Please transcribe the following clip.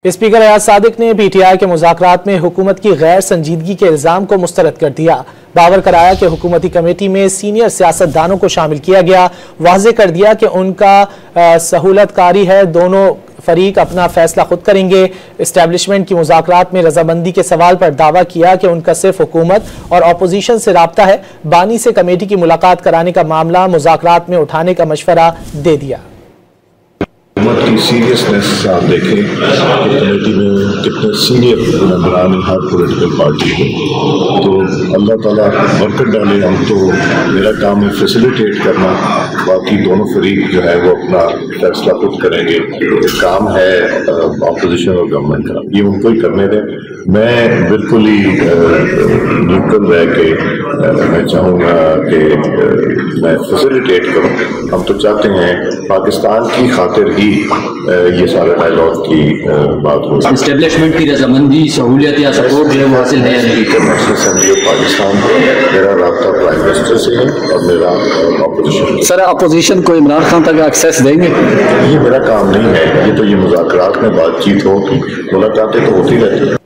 Speaker Ayaz Sadiq نے P T I کے مذاکرات میں حکومت کی غیر سنجیدگی کے الزام کو مسترد کر دیا۔ باور کرایا کہ حکومتی کمیٹی میں سینئر سیاستدانوں کو شامل کیا گیا، واضح کر دیا کہ ان کا سہولت کاری ہے، دونوں فریق اپنا فیصلہ خود کریں گے۔ اسٹیبلشمنٹ کی مذاکرات میں رضامندی کے سوال پر دعویٰ کیا کہ ان کا صرف حکومت اور اپوزیشن سے رابطہ ہے، بانی سے کمیٹی کی ملاقات کرانے کا معاملہ مذاکرات میں اٹھانے کا مشورہ دے دیا۔ حکومت کی سیریسنس آپ دیکھیں کہ کمیٹی میں کتنے سینئر ممبران ہیں ہر پولیٹیکل پارٹی کے، تو اللہ تعالیٰ برکت ڈالے۔ ہم تو میرا کام ہے فیسیلیٹیٹ کرنا، باقی دونوں فریق جو ہے وہ اپنا فیصلہ خود کریں گے۔ یہ کام ہے اپوزیشن اور گورنمنٹ کا، یہ ان کو ہی کرنے دیں۔ میں بالکل ہی نیوٹرل رہ کے میں چاہوں گا کہ میں فیسیلیٹیٹ کروں۔ ہم تو چاہتے ہیں پاکستان کی خاطر ہی یہ سارے ڈائیلاگ کی بات ہو۔ اسٹیبلشمنٹ کی رضامندی، سہولیت یا سپورٹ جو ہے وہ حاصل ہے۔ Speaker national assembly of Pakistan, میرا رابطہ پرائم منسٹر سے ہے اور میرا اپوزیشن۔ سر اپوزیشن کو عمران خان تک ایکسیس دیں گے؟ یہ میرا کام نہیں ہے، یہ تو یہ مذاکرات میں بات چیت ہوگی، ملاقاتیں تو ہوتی رہتی ہیں۔